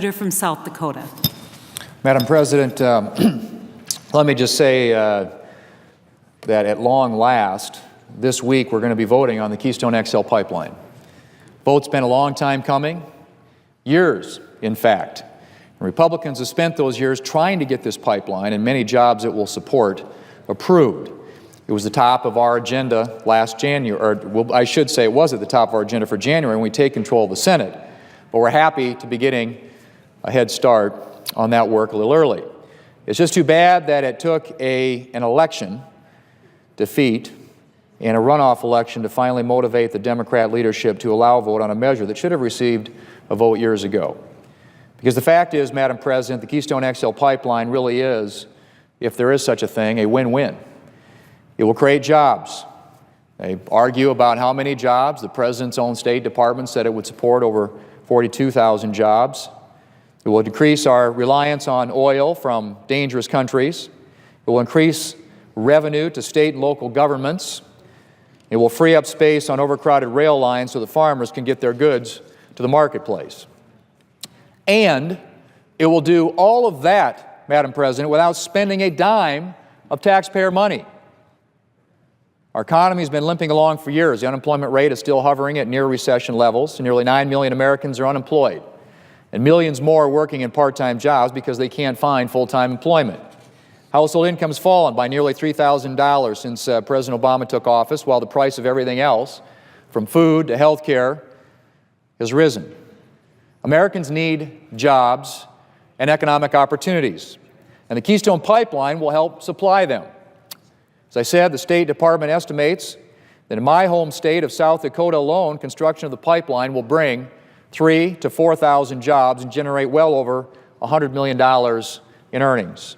Senator from South Dakota. Madam President, let me just say that at long last, this week we're going to be voting on the Keystone XL pipeline. Vote's been a long time coming, years, in fact. And Republicans have spent those years trying to get this pipeline and many jobs it will support approved. It was the top of our agenda last January, or well, I should say it was at the top of our agenda for January when we take control of the Senate. But we're happy to be getting a head start on that work a little early. It's just too bad that it took an election defeat and a runoff election to finally motivate the Democrat leadership to allow a vote on a measure that should have received a vote years ago. Because the fact is, Madam President, the Keystone XL pipeline really is, if there is such a thing, a win-win. It will create jobs. They argue about how many jobs. The President's own State Department said it would support over 42,000 jobs. It will decrease our reliance on oil from dangerous countries. It will increase revenue to state and local governments. It will free up space on overcrowded rail lines so the farmers can get their goods to the marketplace. And it will do all of that, Madam President, without spending a dime of taxpayer money. Our economy has been limping along for years. The unemployment rate is still hovering at near recession levels. Nearly 9 million Americans are unemployed, and millions more are working in part-time jobs because they can't find full-time employment. Household income has fallen by nearly $3,000 since President Obama took office, while the price of everything else, from food to health care, has risen. Americans need jobs and economic opportunities, and the Keystone Pipeline will help supply them. As I said, the State Department estimates that in my home state of South Dakota alone, construction of the pipeline will bring 3,000 to 4,000 jobs and generate well over $100 million in earnings.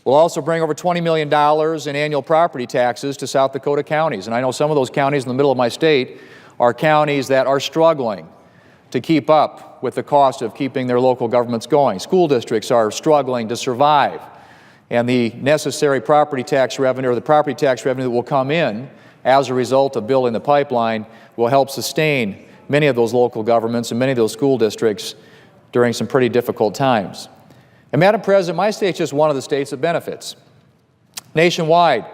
We'll also bring over $20 million in annual property taxes to South Dakota counties. And I know some of those counties in the middle of my state are counties that are struggling to keep up with the cost of keeping their local governments going. School districts are struggling to survive. And the necessary property tax revenue, or the property tax revenue that will come in as a result of building the pipeline, will help sustain many of those local governments and many of those school districts during some pretty difficult times. And Madam President, my state's just one of the states that benefits. Nationwide,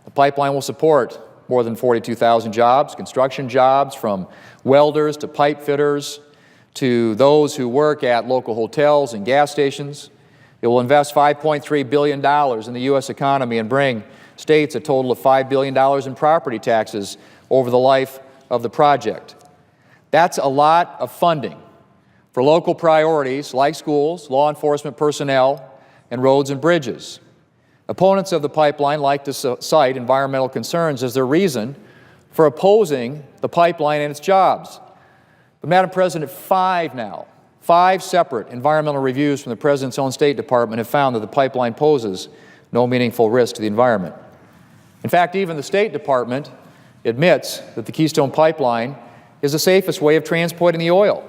the pipeline will support more than 42,000 jobs, construction jobs, from welders to pipe fitters to those who work at local hotels and gas stations. It will invest $5.3 billion in the U.S. economy and bring states a total of $5 billion in property taxes over the life of the project. That's a lot of funding for local priorities like schools, law enforcement personnel, and roads and bridges. Opponents of the pipeline like to cite environmental concerns as their reason for opposing the pipeline and its jobs. But Madam President, five separate environmental reviews from the President's own State Department have found that the pipeline poses no meaningful risk to the environment. In fact, even the State Department admits that the Keystone Pipeline is the safest way of transporting the oil.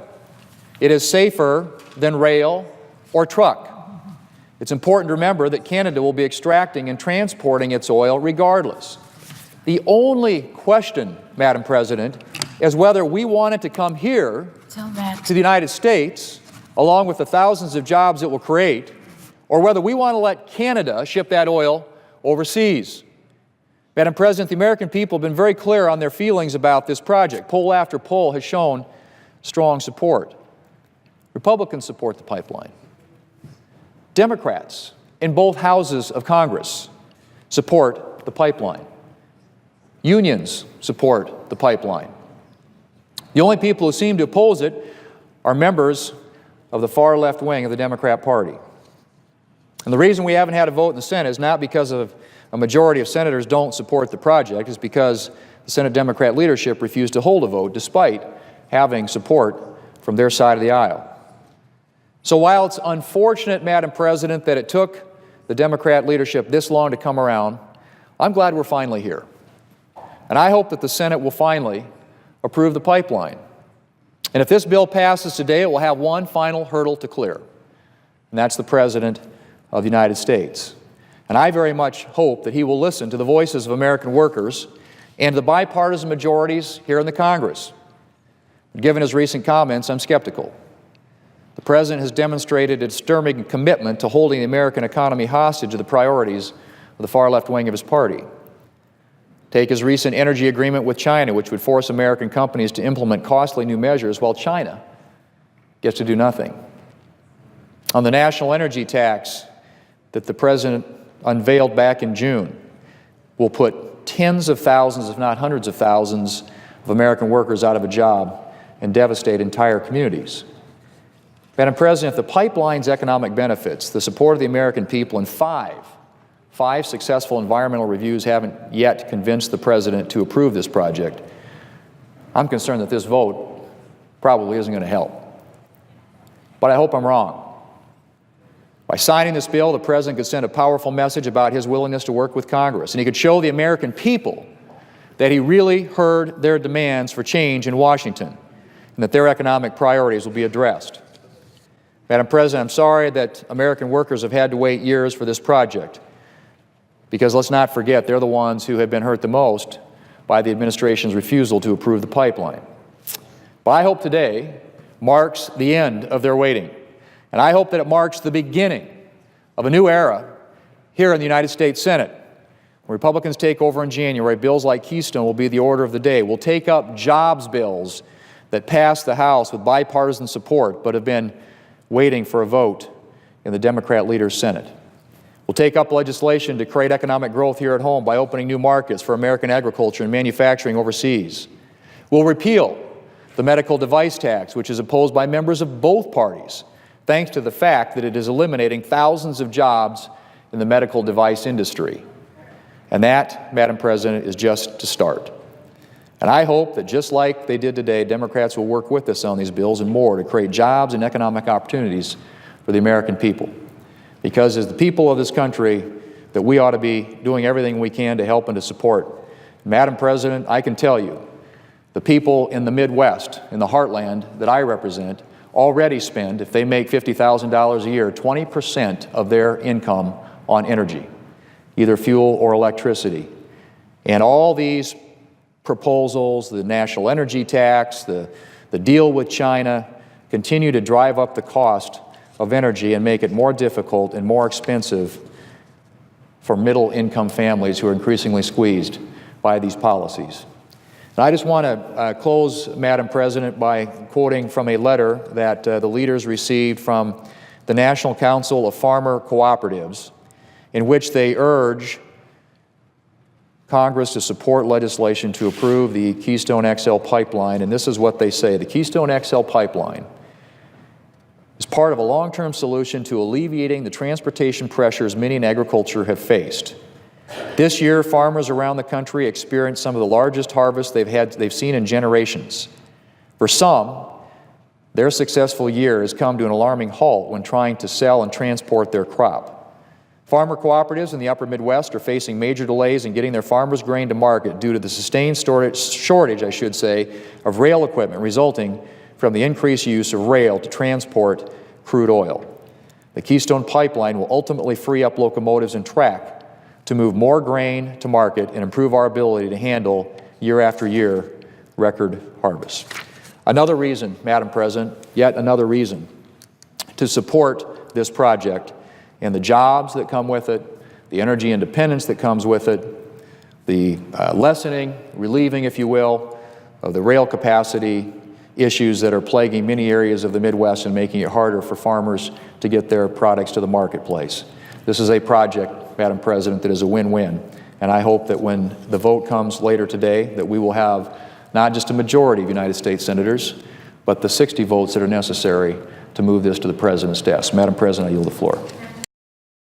It is safer than rail or truck. It's important to remember that Canada will be extracting and transporting its oil regardless. The only question, Madam President, is whether we want it to come here to the United States, along with the thousands of jobs it will create, or whether we want to let Canada ship that oil overseas. Madam President, the American people have been very clear on their feelings about this project. Poll after poll has shown strong support. Republicans support the pipeline. Democrats in both houses of Congress support the pipeline. Unions support the pipeline. The only people who seem to oppose it are members of the far left wing of the Democrat Party. And the reason we haven't had a vote in the Senate is not because of a majority of senators don't support the project, it's because the Senate Democrat leadership refused to hold a vote despite having support from their side of the aisle. So while it's unfortunate, Madam President, that it took the Democrat leadership this long to come around, I'm glad we're finally here. And I hope that the Senate will finally approve the pipeline. And if this bill passes today, it will have one final hurdle to clear, and that's the President of the United States. And I very much hope that he will listen to the voices of American workers and the bipartisan majorities here in the Congress. Given his recent comments, I'm skeptical. The President has demonstrated a disturbing commitment to holding the American economy hostage to the priorities of the far left wing of his party. Take his recent energy agreement with China, which would force American companies to implement costly new measures while China gets to do nothing. On the national energy tax that the President unveiled back in June, will put tens of thousands, if not hundreds of thousands, of American workers out of a job and devastate entire communities. Madam President, if the pipeline's economic benefits, the support of the American people, and five successful environmental reviews haven't yet convinced the President to approve this project, I'm concerned that this vote probably isn't going to help. But I hope I'm wrong. By signing this bill, the President could send a powerful message about his willingness to work with Congress, and he could show the American people that he really heard their demands for change in Washington and that their economic priorities will be addressed. Madam President, I'm sorry that American workers have had to wait years for this project, because let's not forget, they're the ones who have been hurt the most by the administration's refusal to approve the pipeline. But I hope today marks the end of their waiting. And I hope that it marks the beginning of a new era here in the United States Senate. When Republicans take over in January, bills like Keystone will be the order of the day. We'll take up jobs bills that passed the House with bipartisan support but have been waiting for a vote in the Democrat leader's Senate. We'll take up legislation to create economic growth here at home by opening new markets for American agriculture and manufacturing overseas. We'll repeal the medical device tax, which is opposed by members of both parties, thanks to the fact that it is eliminating thousands of jobs in the medical device industry. And that, Madam President, is just to start. And I hope that just like they did today, Democrats will work with us on these bills and more to create jobs and economic opportunities for the American people. Because as the people of this country, that we ought to be doing everything we can to help and to support. Madam President, I can tell you, the people in the Midwest, in the heartland that I represent, already spend, if they make $50,000 a year, 20% of their income on energy, either fuel or electricity. And all these proposals, the national energy tax, the deal with China, continue to drive up the cost of energy and make it more difficult and more expensive for middle-income families who are increasingly squeezed by these policies. And I just want to close, Madam President, by quoting from a letter that the leaders received from the National Council of Farmer Cooperatives, in which they urge Congress to support legislation to approve the Keystone XL pipeline. And this is what they say: the Keystone XL pipeline is part of a long-term solution to alleviating the transportation pressures many in agriculture have faced. This year, farmers around the country experienced some of the largest harvests they've seen in generations. For some, their successful year has come to an alarming halt when trying to sell and transport their crop. Farmer cooperatives in the upper Midwest are facing major delays in getting their farmers' grain to market due to the sustained shortage, of rail equipment resulting from the increased use of rail to transport crude oil. The Keystone pipeline will ultimately free up locomotives and track to move more grain to market and improve our ability to handle year after year record harvests. Another reason, Madam President, yet another reason to support this project and the jobs that come with it, the energy independence that comes with it, the lessening, relieving, if you will, of the rail capacity issues that are plaguing many areas of the Midwest and making it harder for farmers to get their products to the marketplace. This is a project, Madam President, that is a win-win, and I hope that when the vote comes later today that we will have not just a majority of United States senators, but the 60 votes that are necessary to move this to the President's desk. Madam President, I yield the floor.